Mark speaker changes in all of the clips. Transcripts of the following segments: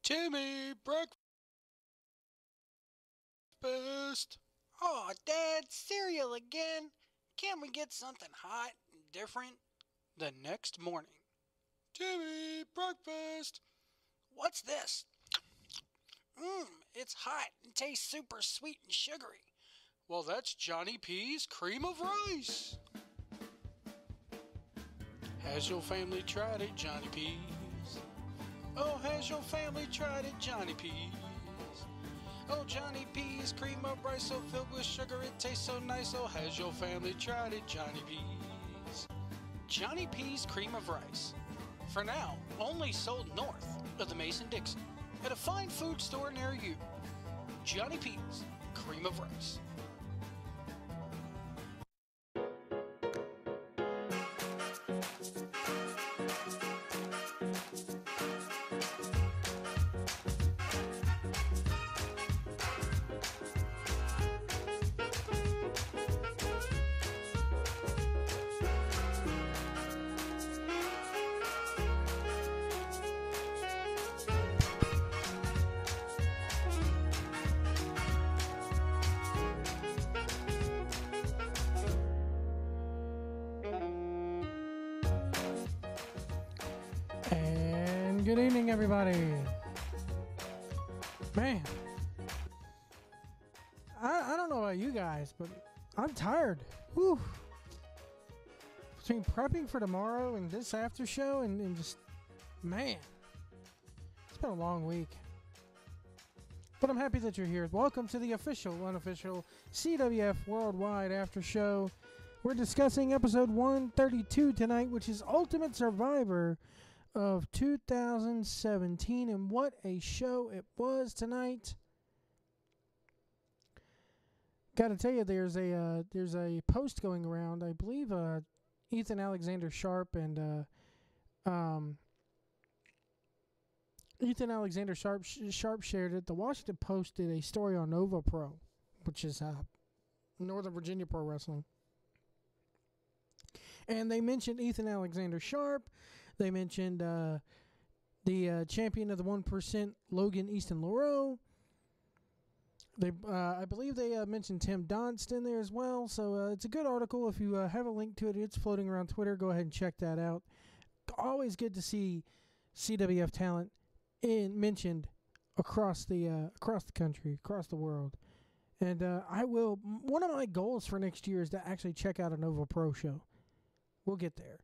Speaker 1: Timmy, breakfast.
Speaker 2: Oh, Dad, cereal again? Can't we get something hot and different?
Speaker 1: The next morning. Timmy, breakfast.
Speaker 2: What's this? It's hot and tastes super sweet and sugary.
Speaker 1: Well, that's Johnny P's cream of rice. Has your family tried it, Johnny P's? Oh, has your family tried it, Johnny P's? Oh, Johnny P's cream of rice so filled with sugar it tastes so nice. Oh, has your family tried it, Johnny P's? Johnny P's cream of rice. For now, only sold north of the Mason-Dixon at a fine food store near you. Johnny P's cream of rice.
Speaker 3: And good evening, everybody. Man, I don't know about you guys, but I'm tired. Whew. Between prepping for tomorrow and this after show and just, man, it's been a long week. But I'm happy that you're here. Welcome to the official, unofficial CWF Worldwide After Show. We're discussing episode 132 tonight, which is Ultimate Survivor of 2017, and what a show it was tonight. Got to tell you, there's a post going around. I believe Ethan Alexander Sharp and Sharp shared it. The Washington Post did a story on Nova Pro, which is Northern Virginia Pro Wrestling, and they mentioned Ethan Alexander Sharp. They mentioned the champion of the 1%, Logan Easton Lareau. I believe they mentioned Tim Donst in there as well. So it's a good article. If you have a link to it, it's floating around Twitter. Go ahead and check that out. Always good to see CWF talent mentioned across the country, across the world. And one of my goals for next year is to actually check out a Nova Pro show. We'll get there.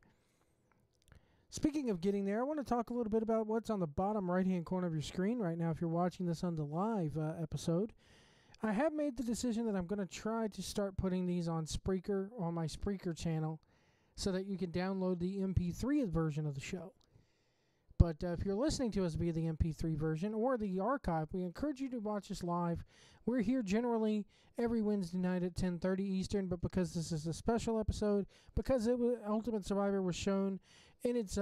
Speaker 3: Speaking of getting there, I want to talk a little bit about what's on the bottom right-hand corner of your screen right now if you're watching this on the live episode. I have made the decision that I'm going to try to start putting these on Spreaker, on my Spreaker channel, so that you can download the MP3 version of the show. But if you're listening to us via the MP3 version or the archive, we encourage you to watch us live. We're here generally every Wednesday night at 10:30 Eastern, but because this is a special episode, because Ultimate Survivor was shown in its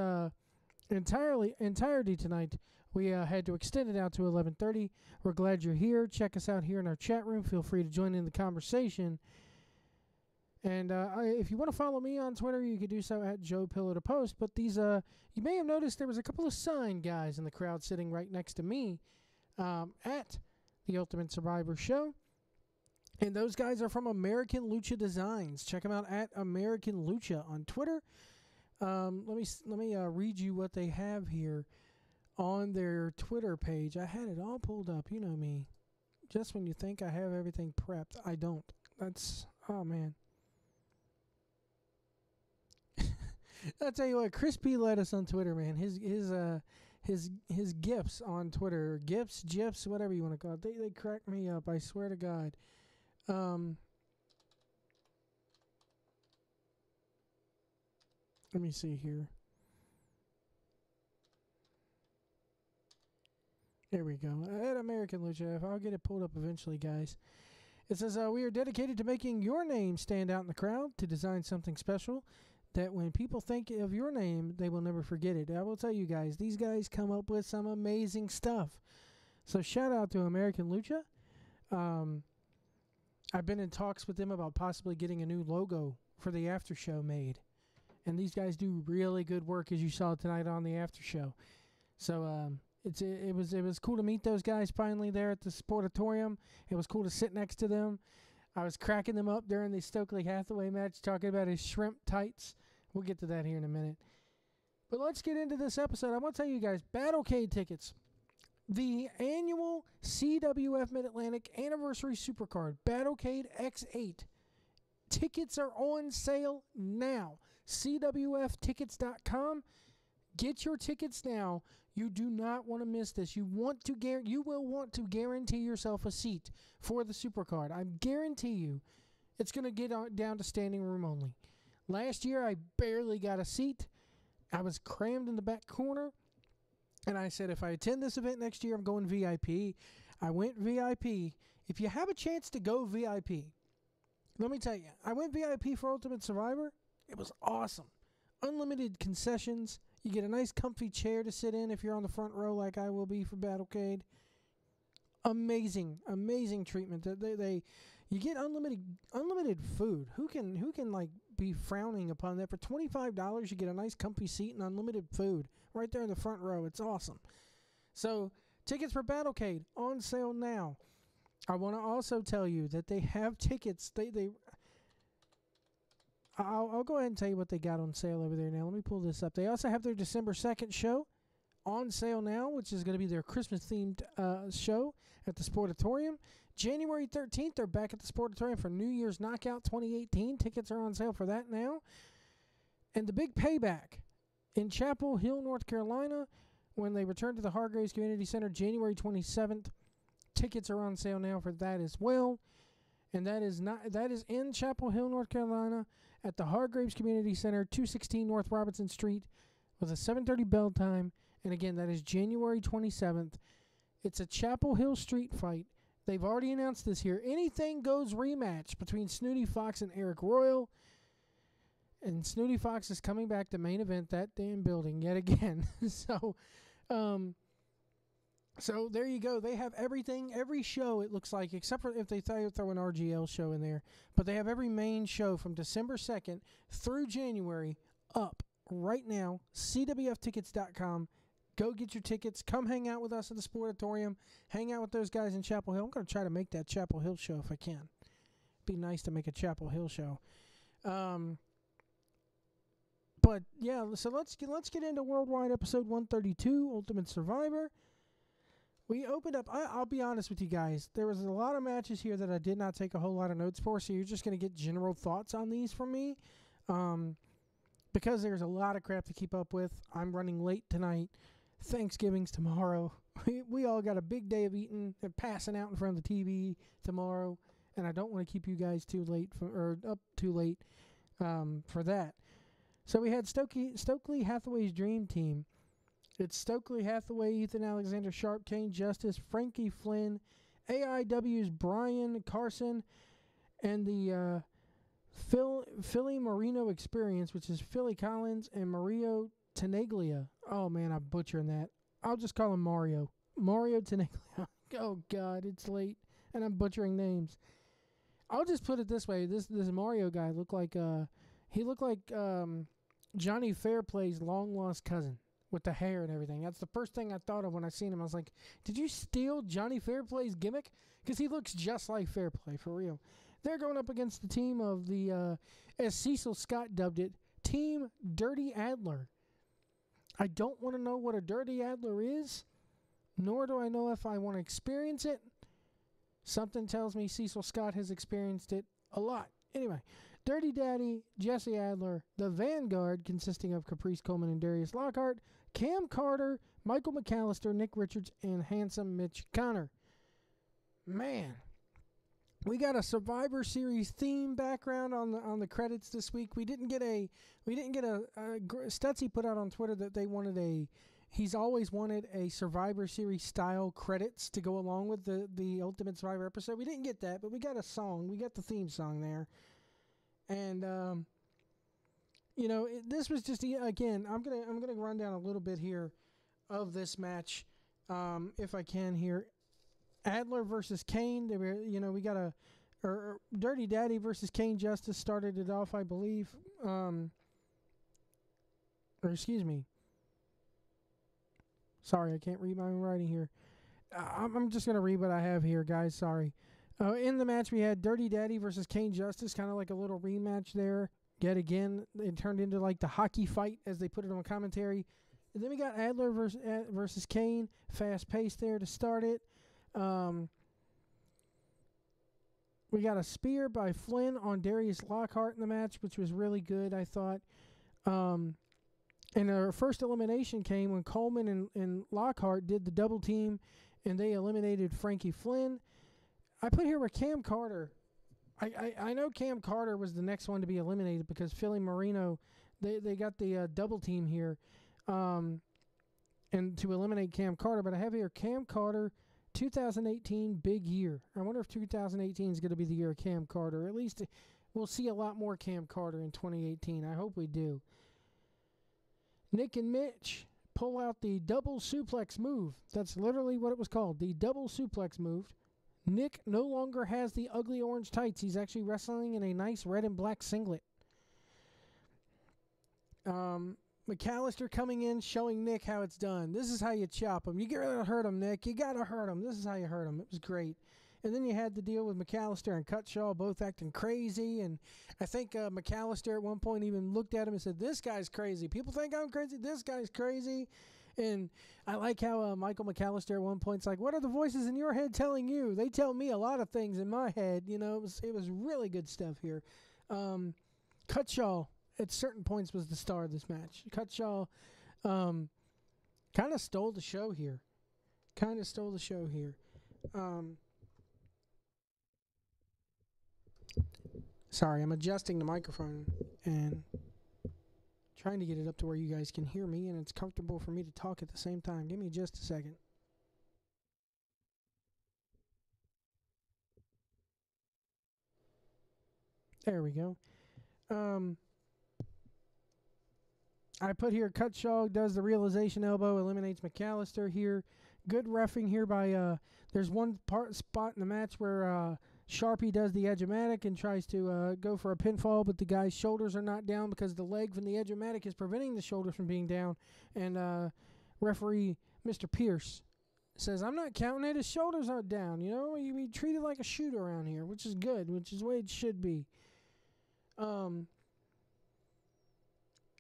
Speaker 3: entirety tonight, we had to extend it out to 11:30. We're glad you're here. Check us out here in our chat room. Feel free to join in the conversation. And if you want to follow me on Twitter, you can do so at Joe Pillow to Post. But these, you may have noticed there was a couple of signed guys in the crowd sitting right next to me at the Ultimate Survivor show. And those guys are from American Lucha Designs. Check them out at American Lucha on Twitter. Let me read you what they have here on their Twitter page. I had it all pulled up. You know me. Just when you think I have everything prepped, I don't. Oh man. I'll tell you what, Chris P led us on Twitter, man. His gifs on Twitter, gifs, whatever you want to call it, they crack me up. I swear to God. Let me see here. There we go. At American Lucha, I'll get it pulled up eventually, guys. It says, we are dedicated to making your name stand out in the crowd, to design something special that when people think of your name, they will never forget it. I will tell you guys, these guys come up with some amazing stuff. So shout out to American Lucha. I've been in talks with them about possibly getting a new logo for the after show made. And these guys do really good work, as you saw tonight on the after show. So It was cool to meet those guys finally there at the Sportatorium. It was cool to sit next to them. I was cracking them up during the Stokely Hathaway match, talking about his shrimp tights. We'll get to that here in a minute. But let's get into this episode. I want to tell you guys, Battlecade tickets. The annual CWF Mid-Atlantic Anniversary Supercard, Battlecade X8. Tickets are on sale now. CWFtickets.com. Get your tickets now. You do not want to miss this. You will want to guarantee yourself a seat for the Supercard. I guarantee you it's going to get down to standing room only. Last year, I barely got a seat. I was crammed in the back corner. And I said, if I attend this event next year, I'm going VIP. I went VIP. If you have a chance to go VIP, let me tell you, I went VIP for Ultimate Survivor. It was awesome. Unlimited concessions. You get a nice comfy chair to sit in if you're on the front row like I will be for Battlecade. Amazing treatment. You get unlimited food. Who can like be frowning upon that? For $25, you get a nice comfy seat and unlimited food right there in the front row. It's awesome. So tickets for Battlecade on sale now. I want to also tell you that they have tickets. I'll go ahead and tell you what they got on sale over there now. Let me pull this up. They also have their December 2nd show on sale now, which is going to be their Christmas-themed show at the Sportatorium. January 13th, they're back at the Sportatorium for New Year's Knockout 2018. Tickets are on sale for that now. And the big payback in Chapel Hill, North Carolina, when they return to the Hargraves Community Center January 27th. Tickets are on sale now for that as well. And that is in Chapel Hill, North Carolina, at the Hargraves Community Center, 216 North Robinson Street, with a 7:30 bell time. And again, that is January 27th. It's a Chapel Hill street fight. They've already announced this here. Anything goes rematch between Snooty Fox and Eric Royal. And Snooty Fox is coming back to main event that damn building yet again. So there you go. They have everything, every show it looks like, except for if they throw an RGL show in there. But they have every main show from December 2nd through January up right now. CWFtickets.com. Go get your tickets. Come hang out with us at the Sportatorium. Hang out with those guys in Chapel Hill. I'm going to try to make that Chapel Hill show if I can. Be nice to make a Chapel Hill show. But yeah, so let's get into Worldwide Episode 132, Ultimate Survivor. We opened up, I'll be honest with you guys, there was a lot of matches here that I did not take a whole lot of notes for, so you're just going to get general thoughts on these from me. Because there's a lot of crap to keep up with. I'm running late tonight. Thanksgiving's tomorrow. We all got a big day of eating and passing out in front of the TV tomorrow, and I don't want to keep you guys up too late for that. So we had Stokely Hathaway's Dream Team. It's Stokely Hathaway, Ethan Alexander Sharp, Kane Justice, Frankie Flynn, AIW's Brian Carson, and the Philly Marino Experience, which is Philly Collins and Mario Tenaglia. Oh, man, I'm butchering that. I'll just call him Mario. Mario Tenaglia. Oh, God, it's late, and I'm butchering names. I'll just put it this way. This Mario guy looked like Johnny Fairplay's long-lost cousin. With the hair and everything. That's the first thing I thought of when I seen him. I was like, did you steal Johnny Fairplay's gimmick? Because he looks just like Fairplay, for real. They're going up against the team of the, as Cecil Scott dubbed it, Team Dirty Adler. I don't want to know what a Dirty Adler is, nor do I know if I want to experience it. Something tells me Cecil Scott has experienced it a lot. Anyway, Dirty Daddy, Jesse Adler, the Vanguard, consisting of Caprice Coleman and Darius Lockhart, Cam Carter, Michael McAllister, Nick Richards, and Handsome Mitch Connor. Man, we got a Survivor Series theme background on the credits this week. We didn't get a Stutzy put out on Twitter that they wanted he's always wanted a Survivor Series style credits to go along with the Ultimate Survivor episode. We didn't get that, but we got a song. We got the theme song there. And this was just, again, I'm gonna run down a little bit here of this match, if I can here. Adler versus Kane. We got Dirty Daddy versus Kane Justice started it off, I believe. Sorry, I can't read my own writing here. I'm just going to read what I have here, guys. Sorry. In the match, we had Dirty Daddy versus Kane Justice, kind of like a little rematch there. Yet again, it turned into like the hockey fight, as they put it on commentary. And then we got Adler versus Kane, fast-paced there to start it. We got a spear by Flynn on Darius Lockhart in the match, which was really good, I thought. And our first elimination came when Coleman and Lockhart did the double team, and they eliminated Frankie Flynn. I put here with Cam Carter. I know Cam Carter was the next one to be eliminated because Philly Marino, they got the double team here, and to eliminate Cam Carter. But I have here Cam Carter, 2018 big year. I wonder if 2018 is going to be the year of Cam Carter. At least we'll see a lot more Cam Carter in 2018. I hope we do. Nick and Mitch pull out the double suplex move. That's literally what it was called, the double suplex move. Nick no longer has the ugly orange tights. He's actually wrestling in a nice red and black singlet. McAllister coming in, showing Nick how it's done. This is how you chop him. You gotta hurt him, Nick. You gotta hurt him. This is how you hurt him. It was great. And then you had to deal with McAllister and Cutshaw both acting crazy. And I think McAllister at one point even looked at him and said, "This guy's crazy. People think I'm crazy. This guy's crazy." And I like how Michael McAllister at one point's like, "What are the voices in your head telling you? They tell me a lot of things in my head." You know, it was really good stuff here. Cutshaw at certain points was the star of this match. Cutshaw kind of stole the show here. Sorry, I'm adjusting the microphone and trying to get it up to where you guys can hear me and it's comfortable for me to talk at the same time. Give me just a second. There we go. I put here Cutshaw does the realization elbow, eliminates McAllister here. Good reffing here by there's one spot in the match where Sharpie does the Edge-O-Matic and tries to go for a pinfall, but the guy's shoulders are not down because the leg from the Edge-O-Matic is preventing the shoulders from being down. And referee Mr. Pierce says, "I'm not counting it. His shoulders aren't down. You know, he treated like a shooter around here, which is good, which is the way it should be."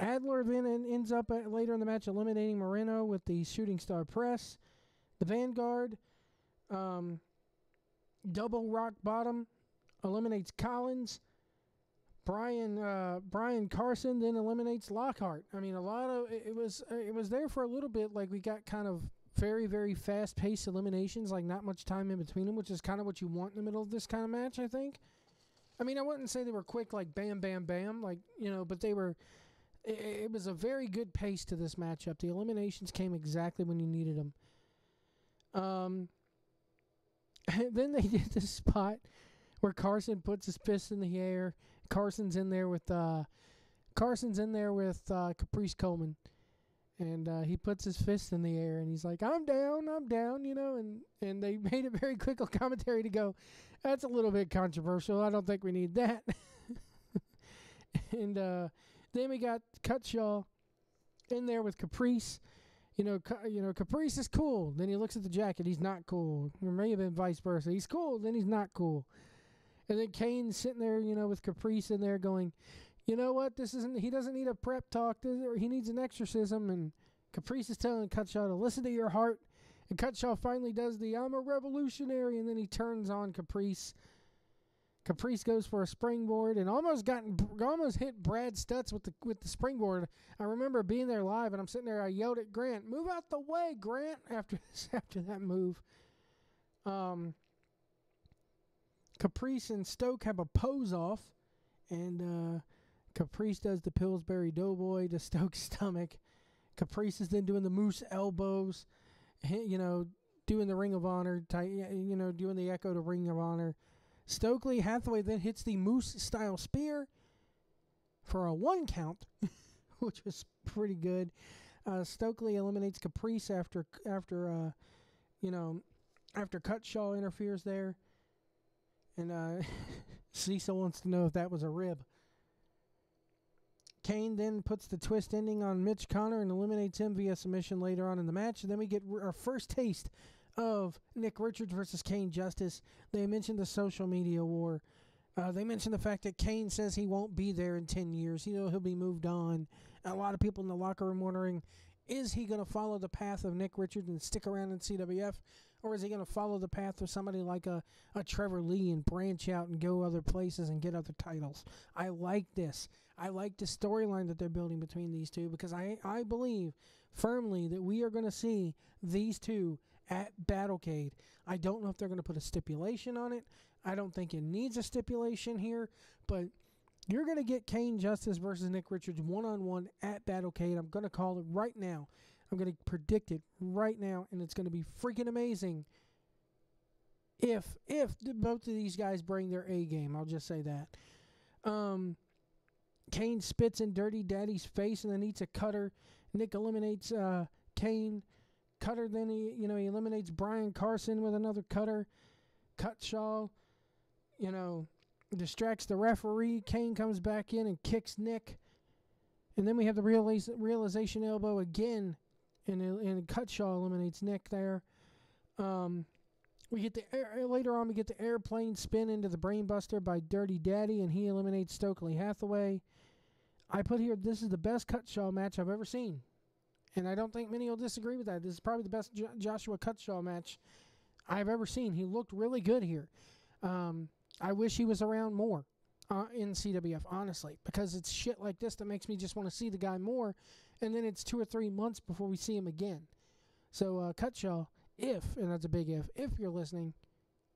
Speaker 3: Adler then ends up later in the match eliminating Moreno with the Shooting Star Press. The Vanguard, double rock bottom, eliminates Collins. Brian Carson then eliminates Lockhart. I mean, it was there for a little bit. Like we got kind of very, very fast-paced eliminations, like not much time in between them, which is kind of what you want in the middle of this kind of match, I think. I mean, I wouldn't say they were quick, like bam, bam, bam, like, you know, but they were. It was a very good pace to this matchup. The eliminations came exactly when you needed them. And then they did this spot where Carson puts his fist in the air. Caprice Coleman, and he puts his fist in the air and he's like, I'm down, you know. And they made it very quick on commentary to go, "That's a little bit controversial. I don't think we need that." And then we got Cutshaw in there with Caprice. You know, Caprice is cool. Then he looks at the jacket. He's not cool. Or may have been vice versa. He's cool. Then he's not cool. And then Kane's sitting there, you know, with Caprice in there going, "You know what? He doesn't need a prep talk. He needs an exorcism." And Caprice is telling Cutshaw to listen to your heart. And Cutshaw finally does the "I'm a revolutionary." And then he turns on Caprice. Caprice goes for a springboard and almost hit Brad Stutz with the springboard. I remember being there live, and I'm sitting there. I yelled at Grant, "Move out the way, Grant!" After that move. Caprice and Stoke have a pose off, and Caprice does the Pillsbury Doughboy to Stoke's stomach. Caprice is then doing the moose elbows, you know, doing the Ring of Honor, you know, doing the Echo to Ring of Honor. Stokely Hathaway then hits the moose-style spear for a 1 count, which was pretty good. Stokely eliminates Caprice after Cutshaw interferes there. And Cecil wants to know if that was a rib. Kane then puts the twist ending on Mitch Connor and eliminates him via submission later on in the match. And then we get our first taste of Nick Richards versus Kane Justice. They mentioned the social media war. They mentioned the fact that Kane says he won't be there in 10 years. He'll be moved on. A lot of people in the locker room wondering, is he going to follow the path of Nick Richards and stick around in CWF? Or is he going to follow the path of somebody like a Trevor Lee and branch out and go other places and get other titles? I like this. I like the storyline that they're building between these two because I believe firmly that we are going to see these two at Battlecade. I don't know if they're going to put a stipulation on it. I don't think it needs a stipulation here, but you're going to get Kane Justice versus Nick Richards one-on-one at Battlecade. I'm going to call it right now. I'm going to predict it right now, and it's going to be freaking amazing if both of these guys bring their A game. I'll just say that. Kane spits in Dirty Daddy's face and then eats a cutter. Nick eliminates Kane. Cutter, then he eliminates Brian Carson with another cutter. Cutshaw, distracts the referee. Kane comes back in and kicks Nick. And then we have the realization elbow again. And Cutshaw eliminates Nick there. We get later on we get the airplane spin into the brainbuster by Dirty Daddy, and he eliminates Stokely Hathaway. I put here, this is the best Cutshaw match I've ever seen. And I don't think many will disagree with that. This is probably the best Joshua Cutshaw match I've ever seen. He looked really good here. I wish he was around more in CWF, honestly, because it's shit like this that makes me just want to see the guy more, and then it's 2 or 3 months before we see him again. So Cutshaw, and that's a big if you're listening,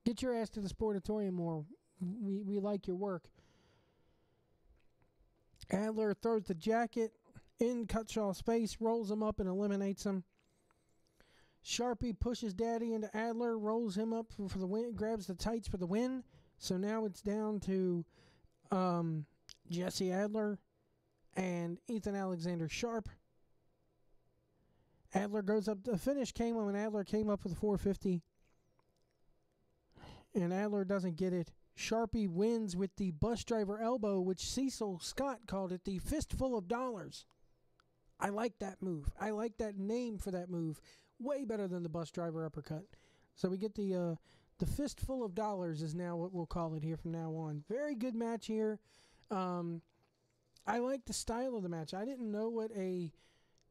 Speaker 3: get your ass to the Sportatorium more. We like your work. Adler throws the jacket in Cutshaw's face, rolls him up and eliminates him. Sharpie pushes Daddy into Adler, rolls him up for the win, grabs the tights for the win. So now it's down to Jesse Adler and Ethan Alexander Sharp. Adler goes up. The finish came when Adler came up with a 450. And Adler doesn't get it. Sharpie wins with the bus driver elbow, which Cecil Scott called it the fistful of dollars. I like that move. I like that name for that move. Way better than the bus driver uppercut. So we get the fistful of dollars is now what we'll call it here from now on. Very good match here. I like the style of the match. I didn't know what a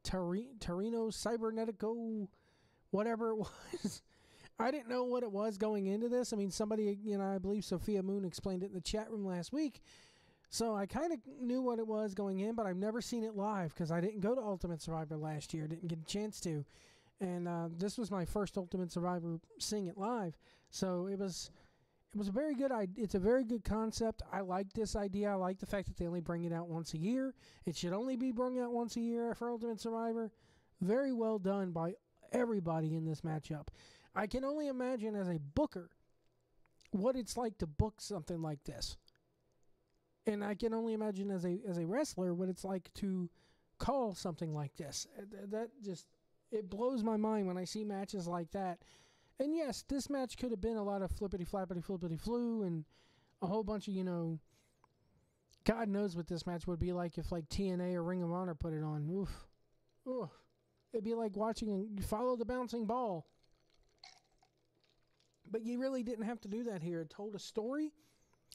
Speaker 3: Torino Cybernetico, whatever it was. I didn't know what it was going into this. I mean, somebody, I believe Sophia Moon explained it in the chat room last week. So I kind of knew what it was going in, but I've never seen it live because I didn't go to Ultimate Survivor last year. Didn't get a chance to. And this was my first Ultimate Survivor seeing it live. So it was a very good idea. It's a very good concept. I like this idea. I like the fact that they only bring it out once a year. It should only be brought out once a year for Ultimate Survivor. Very well done by everybody in this matchup. I can only imagine as a booker what it's like to book something like this. And I can only imagine as a wrestler what it's like to call something like this. That just, it blows my mind when I see matches like that. And yes, this match could have been a lot of flippity-flappity-flippity-flu and a whole bunch of, God knows what this match would be like if like TNA or Ring of Honor put it on. Oof. Oof. It'd be like watching and follow the bouncing ball. But you really didn't have to do that here. It told a story.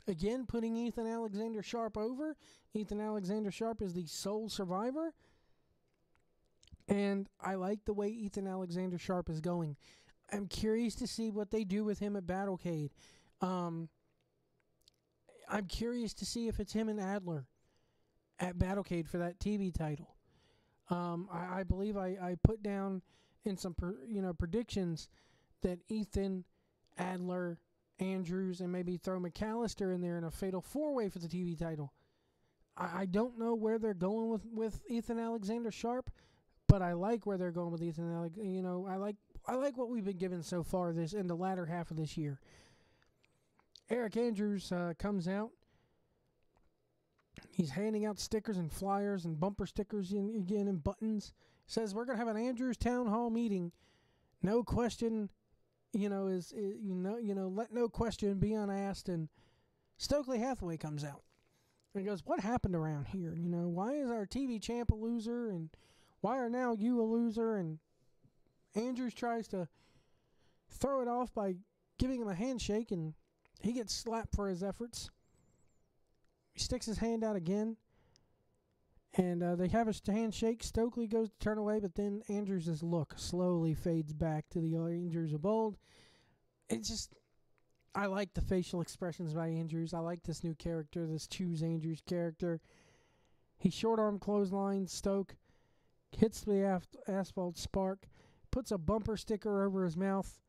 Speaker 3: Again, putting Ethan Alexander Sharp over. Ethan Alexander Sharp is the sole survivor. And I like the way Ethan Alexander Sharp is going. I'm curious to see what they do with him at Battlecade. I'm curious to see if it's him and Adler at Battlecade for that TV title. I believe I put down in some predictions that Ethan, Adler, Andrews, and maybe throw McAllister in there in a fatal four-way for the TV title. I don't know where they're going with Ethan Alexander Sharp, but I like where they're going with Ethan Alexander. I like what we've been given so far in the latter half of this year. Eric Andrews comes out. He's handing out stickers and flyers and bumper stickers and buttons. Says we're going to have an Andrews Town Hall meeting. No question, let no question be unasked. And Stokely Hathaway comes out. And he goes, what happened around here? You know, why is our TV champ a loser? And why are now you a loser? And Andrews tries to throw it off by giving him a handshake, and he gets slapped for his efforts. He sticks his hand out again, and they have a handshake. Stokely goes to turn away, but then Andrews' look slowly fades back to the Andrews of old. It's just, I like the facial expressions by Andrews. I like this new character, this Choose Andrews character. He short-arm clotheslines Stoke, hits the asphalt spark, puts a bumper sticker over his mouth.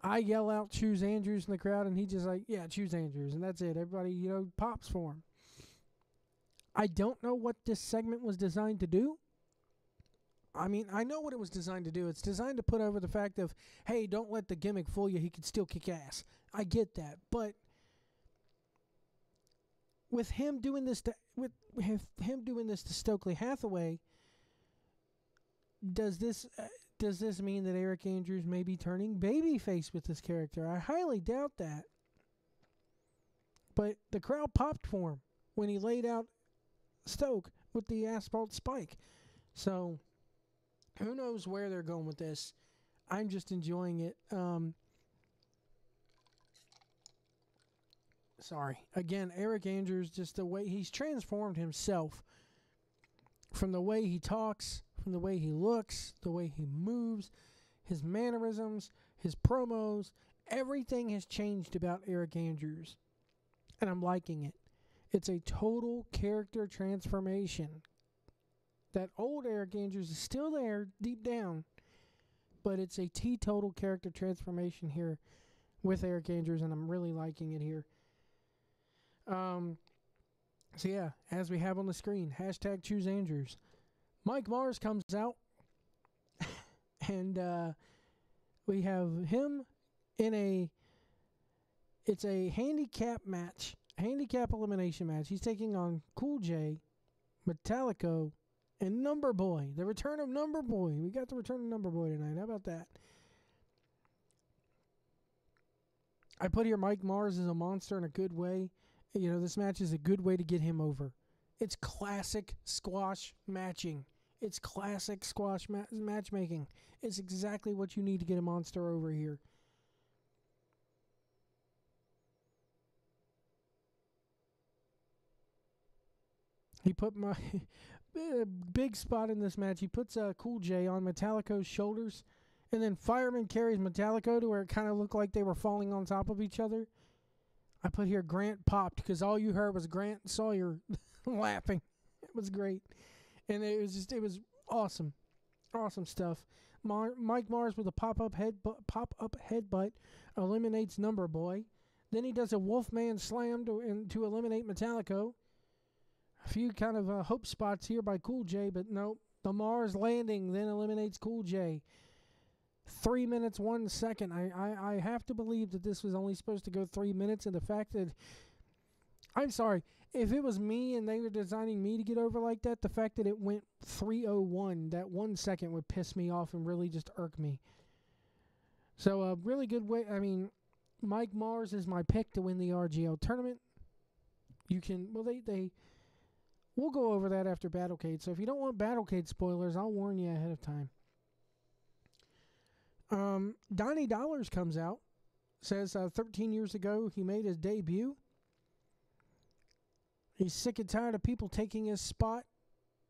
Speaker 3: I yell out, choose Andrews in the crowd, and he just like, yeah, choose Andrews, and that's it. Everybody, you know, pops for him. I don't know what this segment was designed to do. I mean, I know what it was designed to do. It's designed to put over the fact of, hey, don't let the gimmick fool you. He can still kick ass. I get that, but with him doing this to Stokely Hathaway, does this mean that Eric Andrews may be turning babyface with this character? I highly doubt that. But the crowd popped for him when he laid out Stoke with the asphalt spike. So who knows where they're going with this? I'm just enjoying it. Sorry. Again, Eric Andrews, just the way he's transformed himself from the way he talks, from the way he looks, the way he moves, his mannerisms, his promos, everything has changed about Eric Andrews. And I'm liking it. It's a total character transformation. That old Eric Andrews is still there deep down, but it's a teetotal character transformation here with Eric Andrews, and I'm really liking it here. So yeah, as we have on the screen, hashtag choose Andrews. Mike Mars comes out, and we have him in it's a handicap match, handicap elimination match. He's taking on Cool J, Metallico, and Number Boy. The return of Number Boy. We got the return of Number Boy tonight. How about that? I put here Mike Mars is a monster in a good way. You know, this match is a good way to get him over. It's classic squash matching. It's classic squash matchmaking. It's exactly what you need to get a monster over here. He put my big spot in this match. He puts Cool J on Metallico's shoulders, and then Fireman carries Metallico to where it kind of looked like they were falling on top of each other. I put here Grant popped because all you heard was Grant Sawyer laughing. It was great, and it was awesome, awesome stuff. Mike Mars with a pop-up headbutt eliminates Number Boy. Then he does a Wolfman slam to eliminate Metallico. A few kind of hope spots here by Cool J, but nope. The Mars landing then eliminates Cool J. 3 minutes, 1 second. I have to believe that this was only supposed to go 3 minutes, and the fact that, I'm sorry, if it was me and they were designing me to get over like that, the fact that it went 3:01, that 1 second would piss me off and really just irk me. So a really good way. I mean, Mike Mars is my pick to win the RGL tournament. You can, well, we'll go over that after Battlecade. So if you don't want Battlecade spoilers, I'll warn you ahead of time. Donnie Dollars comes out, says 13 years ago he made his debut. He's sick and tired of people taking his spot,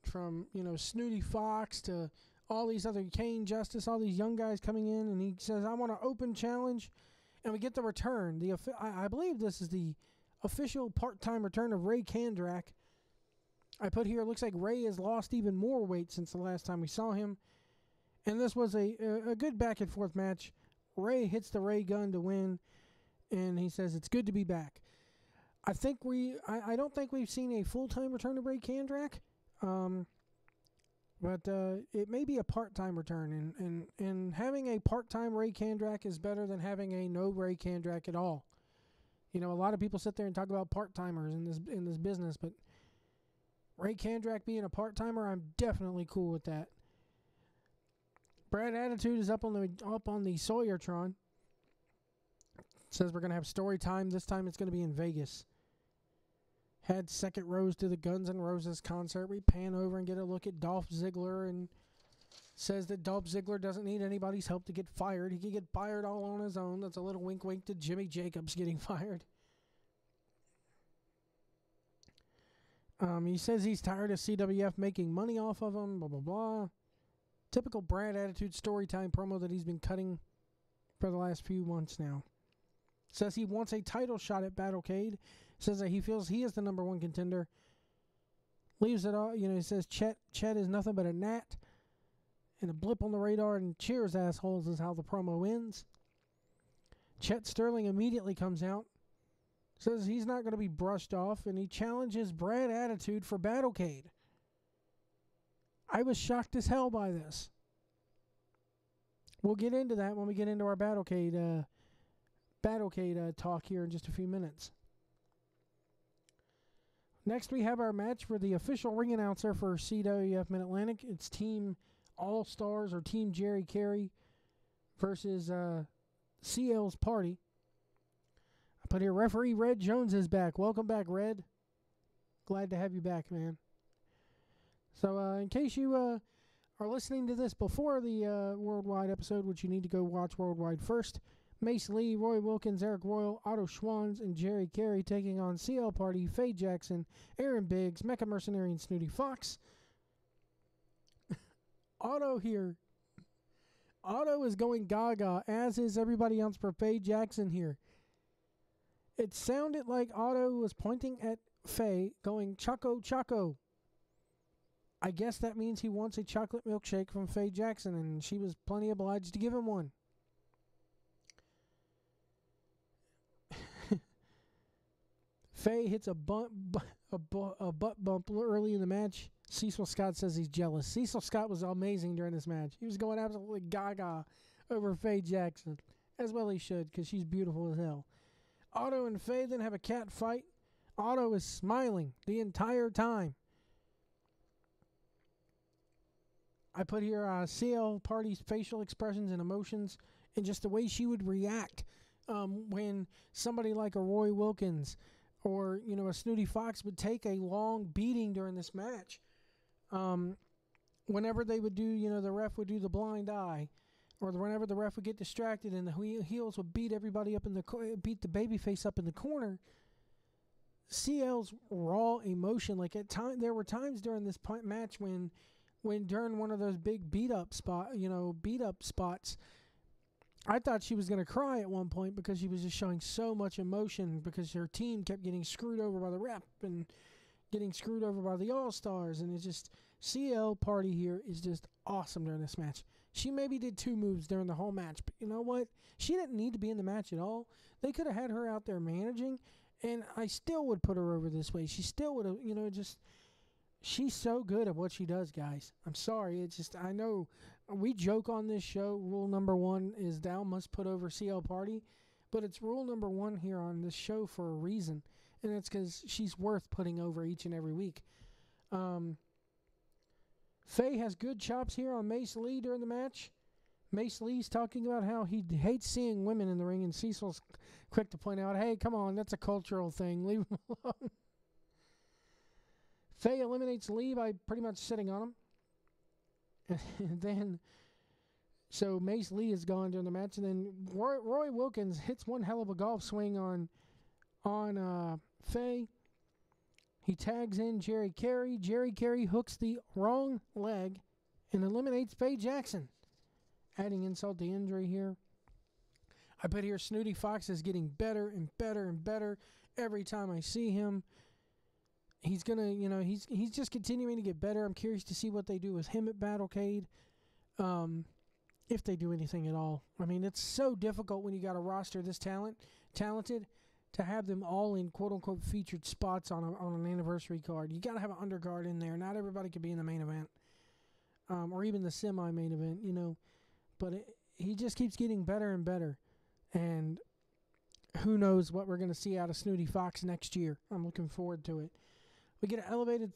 Speaker 3: from, you know, Snooty Fox to all these other Kane Justice, all these young guys coming in, and he says, I want an open challenge, and we get the return. I believe this is the official part-time return of Ray Kandrak. I put here, it looks like Ray has lost even more weight since the last time we saw him. And this was a good back-and-forth match. Ray hits the Ray gun to win, and he says it's good to be back. I don't think we've seen a full-time return of Ray Kandrak, but it may be a part-time return, and having a part-time Ray Kandrak is better than having a no Ray Kandrak at all. You know, a lot of people sit there and talk about part-timers in this business, but Ray Kandrak being a part-timer, I'm definitely cool with that. Brad Attitude is up on the Sawyertron. Says we're going to have story time. This time it's going to be in Vegas. had second rows to the Guns N' Roses concert. We pan over and get a look at Dolph Ziggler and says that Dolph Ziggler doesn't need anybody's help to get fired. He can get fired all on his own. That's a little wink-wink to Jimmy Jacobs getting fired. He says he's tired of CWF making money off of him, blah, blah, blah. Typical Brad Attitude Storytime promo that he's been cutting for the last few months now. Says he wants a title shot at Battlecade. Says that he feels he is the number one contender. Leaves it all, he says Chet is nothing but a gnat and a blip on the radar, and cheers, assholes, is how the promo ends. Chet Sterling immediately comes out, says he's not going to be brushed off, and he challenges Brad Attitude for Battlecade. I was shocked as hell by this. We'll get into that when we get into our Battlecade talk here in just a few minutes. Next, we have our match for the official ring announcer for CWF Mid-Atlantic. It's Team All-Stars or Team Jerry Carey versus CL's Party. I put here, referee Red Jones is back. Welcome back, Red. Glad to have you back, man. So, in case you are listening to this before the Worldwide episode, which you need to go watch Worldwide first, Mace Lee, Roy Wilkins, Eric Royal, Otto Schwanz, and Jerry Carey taking on CL Party, Faye Jackson, Aaron Biggs, Mecha Mercenary, and Snooty Fox. Otto here. Otto is going gaga, as is everybody else for Faye Jackson here. It sounded like Otto was pointing at Faye, going, Choco, Choco. I guess that means he wants a chocolate milkshake from Faye Jackson, and she was plenty obliged to give him one. Faye hits a butt bump early in the match. Cecil Scott says he's jealous. Cecil Scott was amazing during this match. He was going absolutely gaga over Faye Jackson. As well he should, because she's beautiful as hell. Otto and Faye then have a cat fight. Otto is smiling the entire time. I put here CL Party's facial expressions and emotions and just the way she would react when somebody like a Roy Wilkins or, a Snooty Fox would take a long beating during this match. Whenever they would do, the ref would do the blind eye, or whenever the ref would get distracted and the heels would beat everybody up beat the babyface up in the corner, CL's raw emotion, like there were times during this match when during one of those big beat up spots, I thought she was going to cry at one point because she was just showing so much emotion because her team kept getting screwed over by the rep and getting screwed over by the All-Stars. And it's just, CL Party here is just awesome during this match. She maybe did 2 moves during the whole match, but you know what? She didn't need to be in the match at all. They could have had her out there managing, and I still would put her over this way. She still would have, she's so good at what she does, guys. I'm sorry. It's just, I know we joke on this show. Rule number 1 is thou must put over CL Party. But it's rule number 1 here on this show for a reason. And it's because she's worth putting over each and every week. Faye has good chops here on Mace Lee during the match. Mace Lee's talking about how he hates seeing women in the ring. And Cecil's quick to point out, hey, come on, that's a cultural thing. Leave him alone. Faye eliminates Lee by pretty much sitting on him. And then, so Mace Lee is gone during the match, and then Roy Wilkins hits one hell of a golf swing on Faye. He tags in Jerry Carey. Jerry Carey hooks the wrong leg and eliminates Faye Jackson, adding insult to injury here. I put here Snooty Fox is getting better and better and better every time I see him. He's gonna, he's just continuing to get better. I'm curious to see what they do with him at Battlecade, if they do anything at all. I mean, it's so difficult when you got a roster this talented, to have them all in quote unquote featured spots on an anniversary card. You got to have an undercard in there. Not everybody could be in the main event, or even the semi-main event. But he just keeps getting better and better, and who knows what we're gonna see out of Snooty Fox next year. I'm looking forward to it. We get an elevated,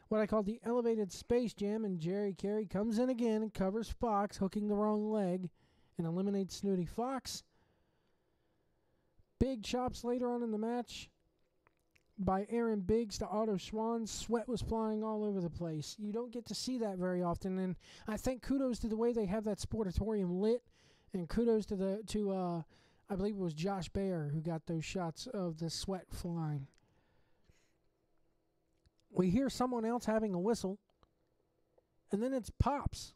Speaker 3: what I call the elevated Space Jam, and Jerry Carey comes in again and covers Fox, hooking the wrong leg, and eliminates Snooty Fox. Big chops later on in the match. by Aaron Biggs to Otto Schwann. Sweat was flying all over the place. You don't get to see that very often, and I think kudos to the way they have that sportatorium lit, and kudos to I believe it was Josh Baer who got those shots of the sweat flying. We hear someone else having a whistle, and then it's Pops.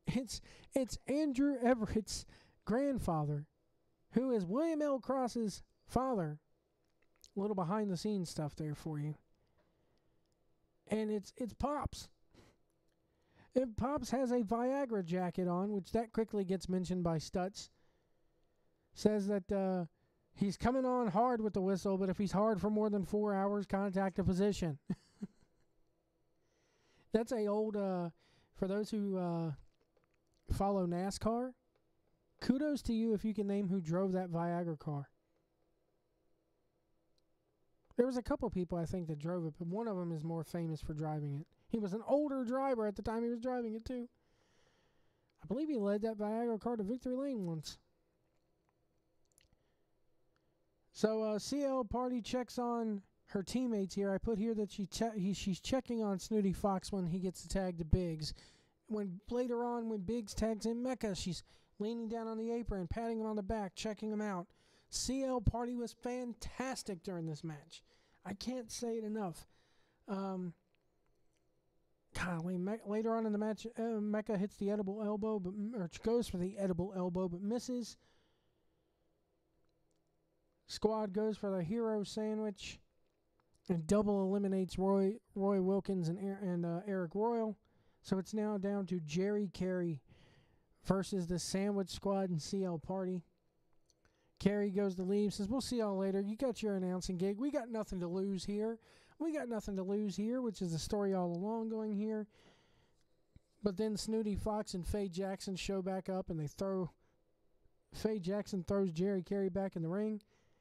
Speaker 3: It's Andrew Everett's grandfather, who is William L. Cross's father. A little behind the scenes stuff there for you. And it's Pops. And Pops has a Viagra jacket on, which that quickly gets mentioned by Stutz. Says that he's coming on hard with the whistle, but if he's hard for more than 4 hours, contact a physician. That's a old, for those who follow NASCAR, kudos to you if you can name who drove that Viagra car. There was a couple people, I think, that drove it, but one of them is more famous for driving it. He was an older driver at the time he was driving it, too. I believe he led that Viagra car to victory lane once. So, CL Party checks on her teammates here. I put here that she's checking on Snooty Fox when he gets the tag to Biggs. Later on, when Biggs tags in Mecca, she's leaning down on the apron, patting him on the back, checking him out. CL Party was fantastic during this match. I can't say it enough. Later on in the match, Mecca hits the edible elbow, or goes for the edible elbow, but misses. Squad goes for the hero sandwich and double eliminates Roy Wilkins and Eric Royal. So it's now down to Jerry Carey versus the Sandwich Squad and CL Party. Carey goes to leave, says, we'll see y'all later. You got your announcing gig. We got nothing to lose here. Which is the story all along going here. But then Snooty Fox and Faye Jackson show back up, and Faye Jackson throws Jerry Carey back in the ring.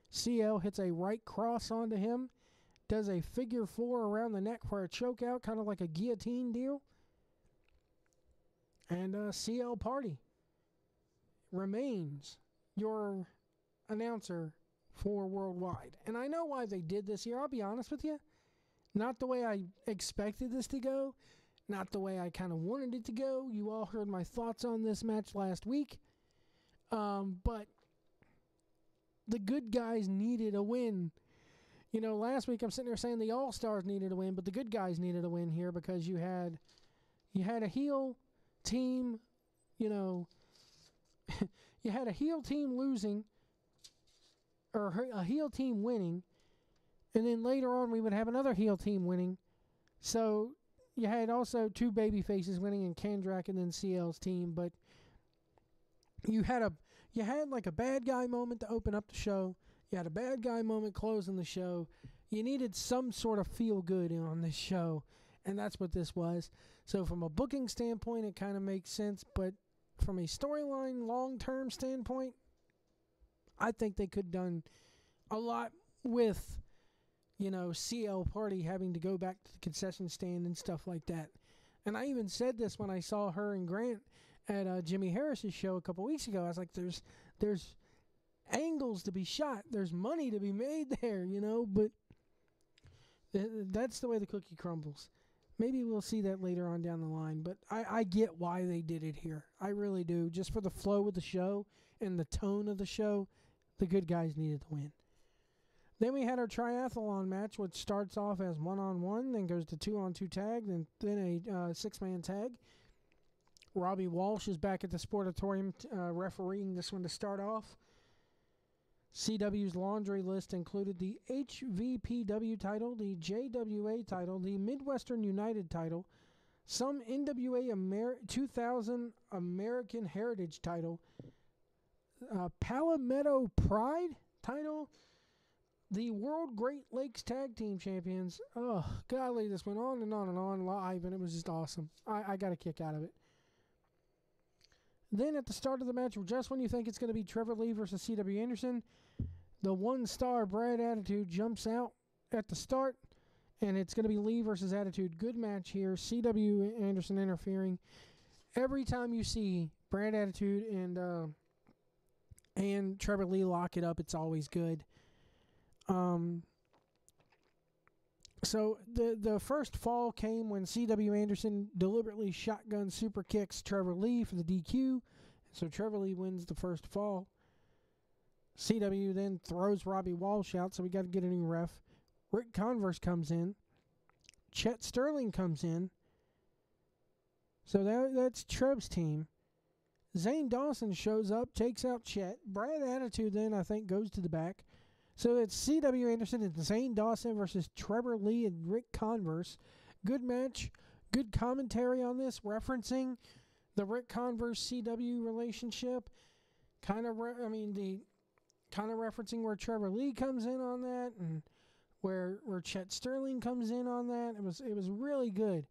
Speaker 3: CL hits a right cross onto him, does a figure 4 around the neck for a choke out, kind of like a guillotine deal. And CL Party remains your announcer for Worldwide. And I know why they did this here, I'll be honest with you. Not the way I expected this to go, not the way I kind of wanted it to go. You all heard my thoughts on this match last week. But the good guys needed a win. You know, last week I'm sitting there saying the All-Stars needed a win, but the good guys needed a win here because you had a heel team, you know, you had a heel team losing, or a heel team winning, and then later on we would have another heel team winning. So you had also two baby faces winning in Kandrak and then CL's team, but you had like a bad guy moment to open up the show. You had a bad guy moment closing the show. You needed some sort of feel good on this show, and that's what this was. So from a booking standpoint, it kind of makes sense, but from a storyline, long-term standpoint, I think they could have done a lot with, you know, CL Party having to go back to the concession stand and stuff like that. And I even said this when I saw her and Grant at Jimmy Harris's show a couple weeks ago. I was like, there's angles to be shot. There's money to be made there, you know, but that's the way the cookie crumbles. Maybe we'll see that later on down the line, but I get why they did it here. I really do. Just for the flow of the show and the tone of the show, the good guys needed to win. Then we had our triathlon match, which starts off as 1-on-1, then goes to 2-on-2 tag, then a 6-man tag. Robbie Walsh is back at the Sportatorium refereeing this one to start off. CW's laundry list included the HVPW title, the JWA title, the Midwestern United title, some NWA 2000 American Heritage title, Palmetto Pride title, the World Great Lakes Tag Team Champions. Oh, golly, this went on and on and on live, and it was just awesome. I got a kick out of it. Then at the start of the match, just when you think it's going to be Trevor Lee versus C.W. Anderson, the one-star Brad Attitude jumps out at the start, and it's going to be Lee versus Attitude. Good match here. C.W. Anderson interfering. Every time you see Brad Attitude and Trevor Lee lock it up, it's always good. So the first fall came when C.W. Anderson deliberately shotgun super kicks Trevor Lee for the DQ. So Trevor Lee wins the first fall. CW then throws Robbie Walsh out, so we got to get a new ref. Rick Converse comes in. Chet Sterling comes in. So that's Trev's team. Zane Dawson shows up, takes out Chet. Brad Attitude then, I think, goes to the back. So it's C.W. Anderson and Zane Dawson versus Trevor Lee and Rick Converse. Good match. Good commentary on this, referencing the Rick Converse CW relationship. Kind of referencing where Trevor Lee comes in on that, and where Chet Sterling comes in on that. It was really good.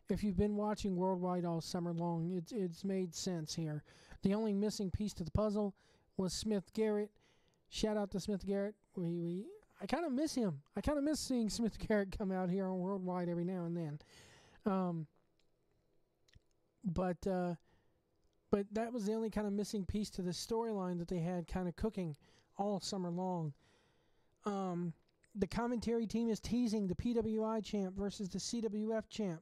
Speaker 3: If you've been watching Worldwide all summer long, it's made sense here. The only missing piece to the puzzle was Smith Garrett. Shout out to Smith Garrett. I kind of miss him. I kind of miss seeing Smith Garrett come out here on Worldwide every now and then. But that was the only kind of missing piece to the storyline that they had kind of cooking all summer long. The commentary team is teasing the PWI champ versus the CWF champ.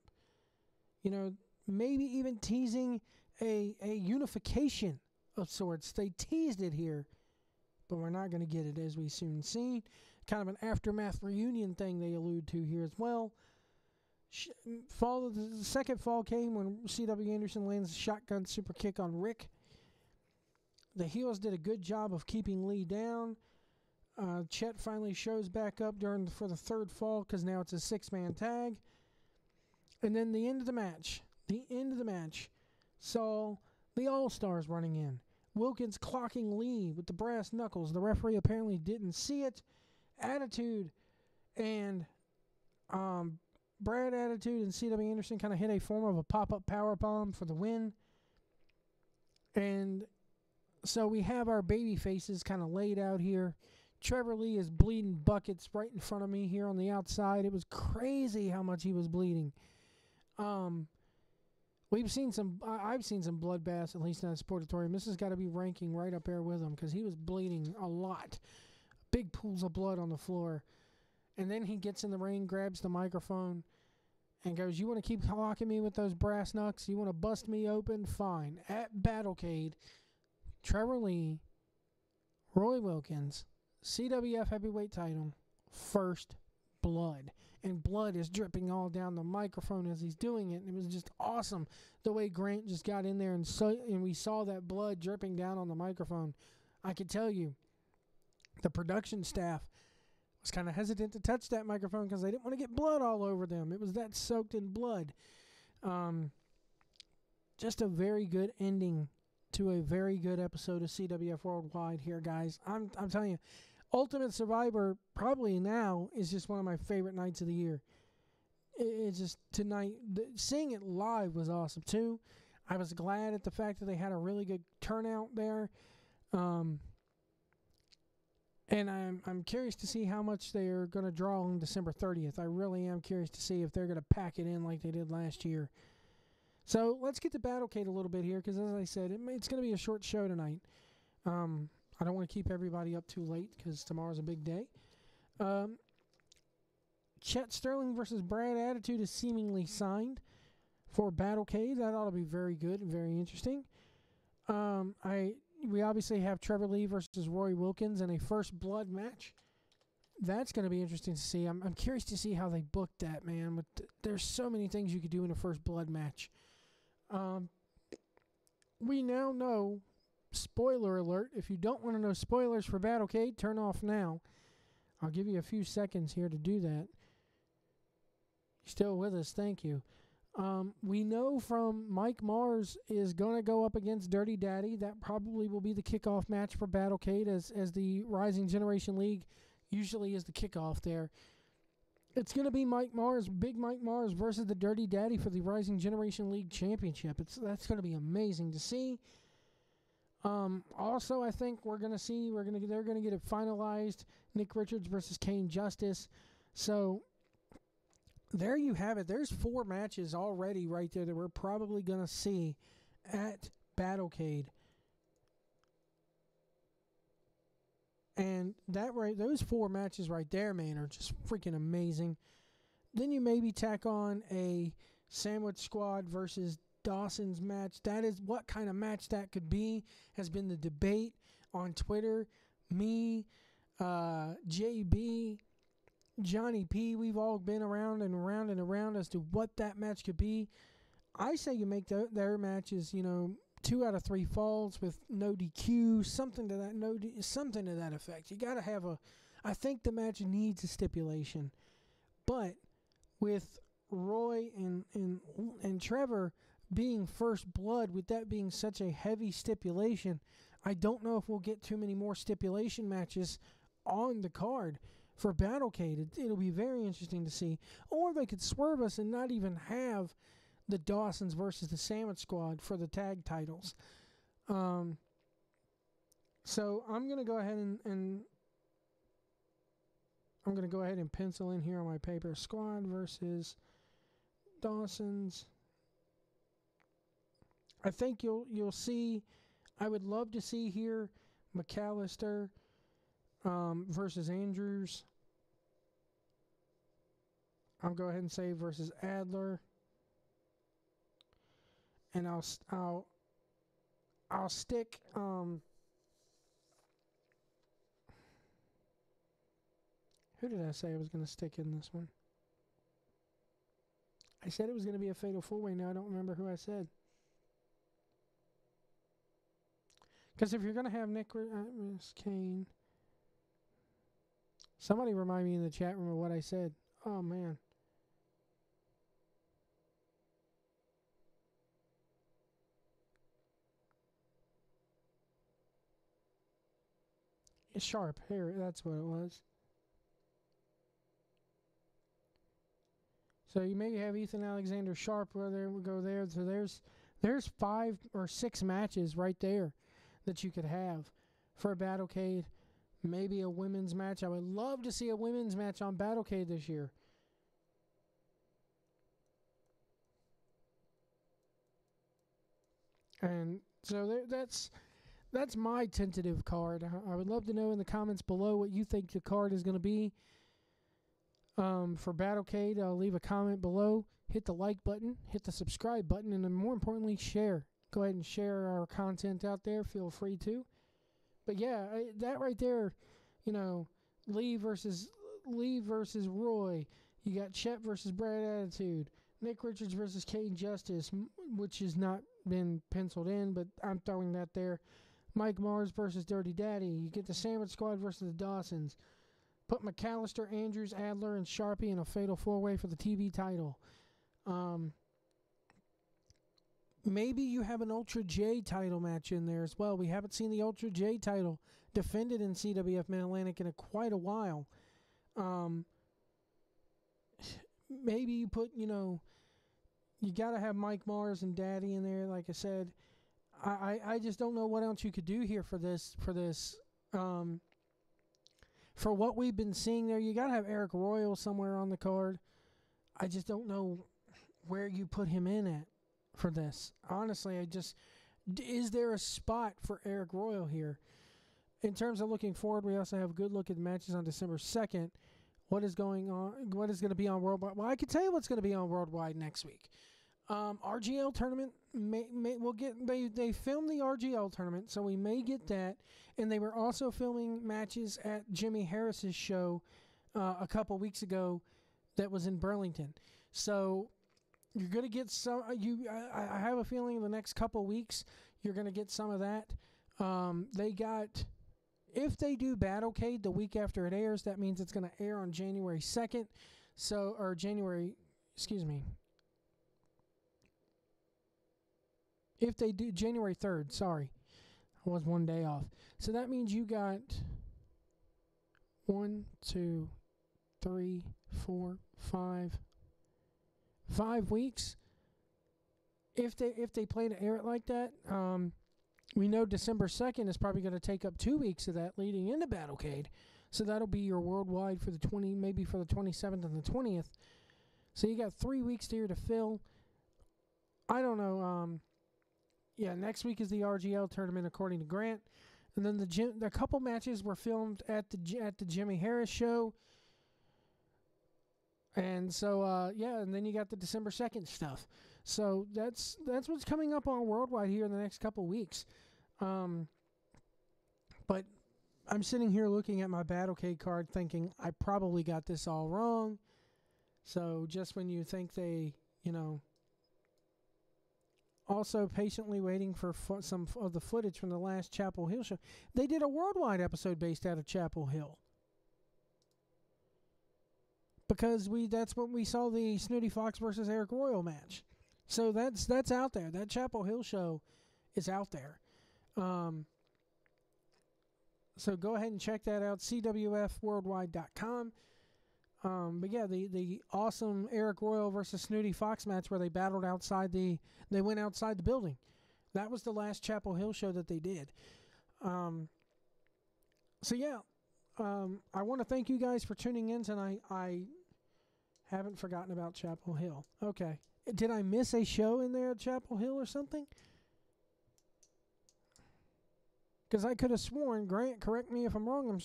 Speaker 3: You know, maybe even teasing a unification of sorts. They teased it here, but we're not going to get it, as we soon see. Kind of an aftermath reunion thing they allude to here as well. The second fall came when C.W. Anderson lands a shotgun super kick on Rick. The heels did a good job of keeping Lee down. Chet finally shows back up for the third fall because now it's a six-man tag. And then the end of the match saw the All-Stars running in. Wilkins clocking Lee with the brass knuckles. The referee apparently didn't see it. Attitude and Brad Attitude and C.W. Anderson kind of hit a form of a pop-up powerbomb for the win. And so we have our baby faces kind of laid out here. Trevor Lee is bleeding buckets right in front of me here on the outside. It was crazy how much he was bleeding. I've seen some bloodbaths, at least in the sportatorium. This has got to be ranking right up there with him because he was bleeding a lot. Big pools of blood on the floor. And then he gets in the ring, grabs the microphone, and goes, "You want to keep clocking me with those brass knucks? You want to bust me open? Fine." At Battlecade, Trevor Lee, Roy Wilkins, CWF heavyweight title, first blood. And blood is dripping all down the microphone as he's doing it. And it was just awesome the way Grant just got in there and we saw that blood dripping down on the microphone. I could tell you, the production staff was kind of hesitant to touch that microphone because they didn't want to get blood all over them. It was that soaked in blood. Just a very good ending to a very good episode of CWF Worldwide here, guys. I'm telling you, Ultimate Survivor probably now is just one of my favorite nights of the year. It's just tonight, seeing it live was awesome too. I was glad at the fact that they had a really good turnout there. And I'm curious to see how much they're going to draw on December 30th. I really am curious to see if they're going to pack it in like they did last year. So let's get to Battlecade a little bit here because, as I said, it's going to be a short show tonight. I don't want to keep everybody up too late because tomorrow's a big day. Chet Sterling versus Brad Attitude is seemingly signed for Battlecade. That ought to be very good and very interesting. We obviously have Trevor Lee versus Roy Wilkins in a first blood match. That's going to be interesting to see. I'm curious to see how they booked that, man. There's so many things you could do in a first blood match. We now know, spoiler alert, if you don't want to know spoilers for Battlecade, turn off now. I'll give you a few seconds here to do that. You're still with us, thank you. We know from Mike Mars is going to go up against Dirty Daddy. That probably will be the kickoff match for Battlecade as the Rising Generation League usually is the kickoff there. It's going to be Big Mike Mars versus the Dirty Daddy for the Rising Generation League Championship. That's going to be amazing to see. Also, I think they're going to get it finalized. Nick Richards versus Kane Justice. So there you have it. There's 4 matches already right there that we're probably going to see at Battlecade. And those 4 matches right there, man, are just freaking amazing. Then you maybe tack on a Sandwich Squad versus Dawson's match. That is what kind of match that could be, has been the debate on Twitter. Me, JB, Johnny P, we've all been around and around and around as to what that match could be. I say you make their matches, 2 out of 3 falls with no DQ, something to that effect. You got to have I think the match needs a stipulation. But with Roy and Trevor being first blood, with that being such a heavy stipulation, I don't know if we'll get too many more stipulation matches on the card for Battlecade. It'll be very interesting to see. Or they could swerve us and not even have the Dawsons versus the Sandwich Squad for the tag titles. So I'm going to go ahead and pencil in here on my paper, Squad versus Dawson's. I think you'll see, I would love to see here McAllister versus Andrews. I'll go ahead and say versus Adler. And I'll stick who did I say I was going to stick in this one? I said it was going to be a fatal 4-way. Now I don't remember who I said. Because if you're going to have Nick Kane, somebody remind me in the chat room of what I said. Oh man. Sharp. Here, that's what it was. So you maybe have Ethan Alexander Sharp where there we go there. So there's 5 or 6 matches right there that you could have for a Battlecade. Maybe a women's match. I would love to see a women's match on Battlecade this year. And so that's my tentative card. I would love to know in the comments below what you think the card is going to be. For Battlecade, I'll leave a comment below. Hit the like button, hit the subscribe button, and then more importantly, share. Go ahead and share our content out there. Feel free to. But yeah, that right there, Lee versus Roy. You got Chet versus Brad Attitude. Nick Richards versus Kane Justice, which has not been penciled in, but I'm throwing that there. Mike Mars versus Dirty Daddy. You get the Sandwich Squad versus the Dawsons. Put McAllister, Andrews, Adler, and Sharpie in a fatal 4-way for the TV title. Maybe you have an Ultra J title match in there as well. We haven't seen the Ultra J title defended in CWF Mid-Atlantic in quite a while. Maybe you put, you got to have Mike Mars and Daddy in there, like I said. I just don't know what else you could do here for this. For what we've been seeing there, you got to have Eric Royal somewhere on the card. I just don't know where you put him in at for this. Honestly, is there a spot for Eric Royal here? In terms of looking forward, we also have a good look at matches on December 2nd. What is going on? What is going to be on Worldwide? Well, I can tell you what's going to be on Worldwide next week. RGL tournament, we'll get. They filmed the RGL tournament, so we may get that. And they were also filming matches at Jimmy Harris's show a couple weeks ago that was in Burlington. So you're going to get some. I have a feeling in the next couple weeks you're going to get some of that. If they do Battlecade the week after it airs, that means it's going to air on January 2nd. If they do January 3rd, sorry. I was one day off. So that means you got 1, 2, 3, 4, 5 weeks. If they plan to air it like that, we know December 2nd is probably going to take up 2 weeks of that leading into Battlecade. So that'll be your worldwide for the 27th and the 20th. So you got 3 weeks here to fill. I don't know. Next week is the RGL tournament according to Grant. And then the couple matches were filmed at the Jimmy Harris show. And so, yeah, and then you got the December 2nd stuff. So that's what's coming up on Worldwide here in the next couple weeks. But I'm sitting here looking at my Battlecade card thinking I probably got this all wrong. So just when you think they, also patiently waiting for some of the footage from the last Chapel Hill show, they did a Worldwide episode based out of Chapel Hill. Because that's when we saw the Snooty Fox versus Eric Royal match. So that's out there. That Chapel Hill show is out there. So go ahead and check that out, CWFworldwide.com. But yeah, the awesome Eric Royal versus Snooty Fox match where they battled they went outside the building. That was the last Chapel Hill show that they did. So yeah, I want to thank you guys for tuning in tonight. I haven't forgotten about Chapel Hill. Okay. Did I miss a show in there at Chapel Hill or something? Because I could have sworn, Grant, correct me if I'm wrong,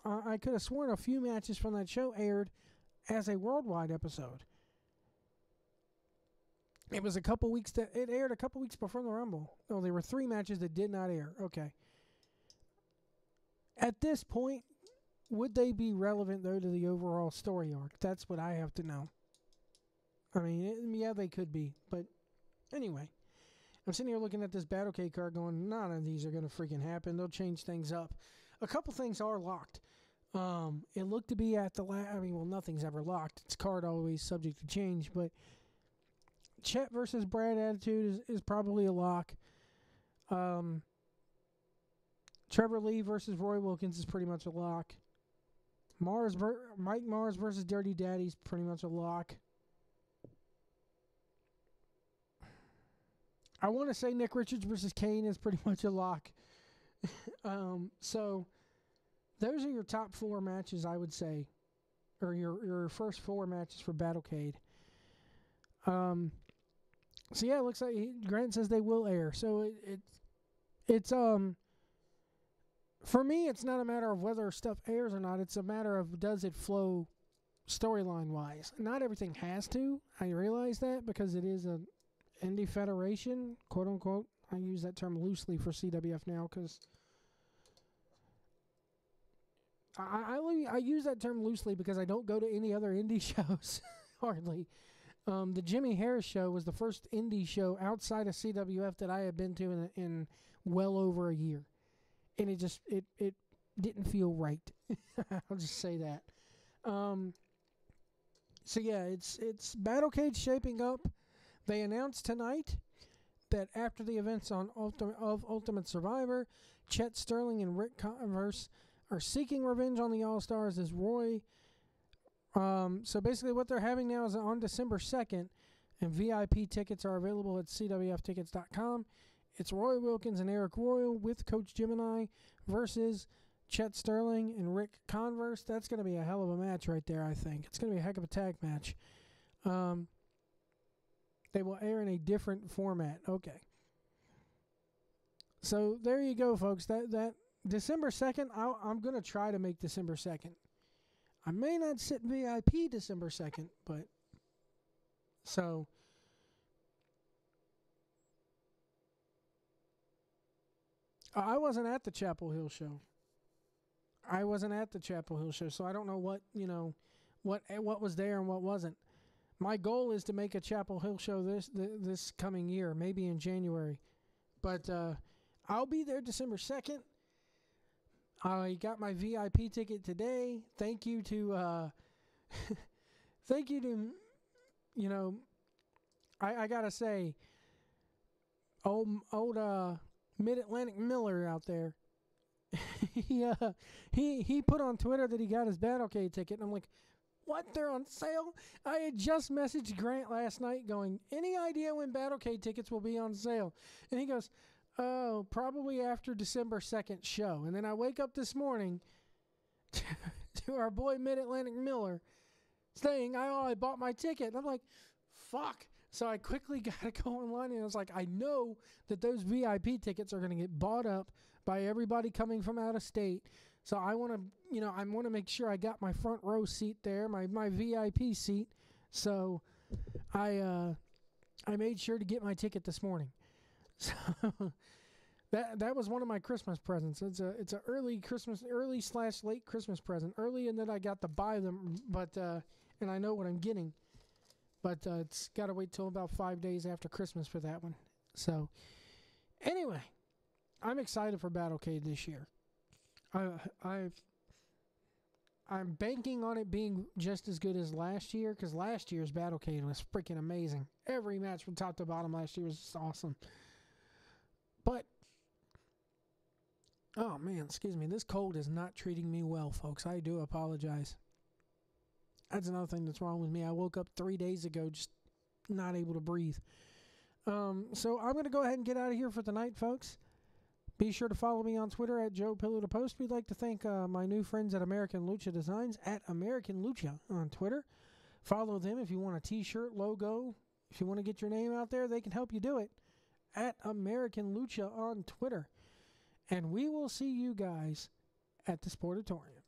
Speaker 3: I could have sworn a few matches from that show aired as a Worldwide episode. It was it aired a couple weeks before the Rumble. Oh, there were 3 matches that did not air. Okay. At this point, would they be relevant, though, to the overall story arc? That's what I have to know. I mean, yeah, they could be. But anyway, I'm sitting here looking at this Battlecade card going, none of these are going to freaking happen. They'll change things up. A couple things are locked. It looked to be at the nothing's ever locked. It's card always subject to change. But Chet versus Brad Attitude is probably a lock. Trevor Lee versus Roy Wilkins is pretty much a lock. Mike Mars versus Dirty Daddy is pretty much a lock. I want to say Nick Richards versus Kane is pretty much a lock. So those are your top 4 matches, I would say, or your first 4 matches for Battlecade. So yeah, it looks like Grant says they will air. So it's for me, it's not a matter of whether stuff airs or not. It's a matter of does it flow storyline-wise. Not everything has to. I realize that because it is an indie federation, quote-unquote. I use that term loosely for CWF now because I use that term loosely because I don't go to any other indie shows, hardly. The Jimmy Harris show was the first indie show outside of CWF that I had been to in well over a year. And it didn't feel right. I'll just say that. So yeah, it's Battlecade shaping up. They announced tonight that after the events of Ultimate Survivor, Chet Sterling and Rick Converse are seeking revenge on the All-Stars as Roy. So basically what they're having now is on December 2nd, and VIP tickets are available at CWFtickets.com. It's Roy Wilkins and Eric Royal with Coach Gemini versus Chet Sterling and Rick Converse. That's going to be a hell of a match right there, I think. It's going to be a heck of a tag match. They will air in a different format. Okay. So there you go, folks. That December 2nd, I'm going to try to make December 2nd. I may not sit VIP December 2nd, but so I wasn't at the Chapel Hill show. So I don't know what was there and what wasn't. My goal is to make a Chapel Hill show this coming year, maybe in January. But I'll be there December 2nd. I got my VIP ticket today. Thank you to I gotta say, old Mid-Atlantic Miller out there. he put on Twitter that he got his Battlecade ticket, and I'm like, what? They're on sale? I had just messaged Grant last night going, any idea when Battlecade tickets will be on sale? And he goes, oh, probably after December 2nd show. And then I wake up this morning to our boy Mid-Atlantic Miller saying, I bought my ticket. And I'm like, fuck. So I quickly got to go online, and I was like, I know that those VIP tickets are going to get bought up by everybody coming from out of state. So I want to, I want to make sure I got my front row seat there, my VIP seat. So I made sure to get my ticket this morning. So that was one of my Christmas presents. It's a early / late Christmas present. Early in that I got to buy them, but and I know what I'm getting. But it's got to wait till about 5 days after Christmas for that one. So anyway, I'm excited for Battlecade this year. I'm banking on it being just as good as last year, because last year's Battlecade was freaking amazing. Every match from top to bottom last year was just awesome. But, oh man, excuse me, this cold is not treating me well, folks. I do apologize. That's another thing that's wrong with me. I woke up 3 days ago just not able to breathe. So I'm going to go ahead and get out of here for tonight, folks. Be sure to follow me on Twitter at Joe Pillow to Post. We'd like to thank my new friends at American Lucha Designs at American Lucha on Twitter. Follow them if you want a t-shirt, logo. If you want to get your name out there, they can help you do it at American Lucha on Twitter. And we will see you guys at the Sportatorium.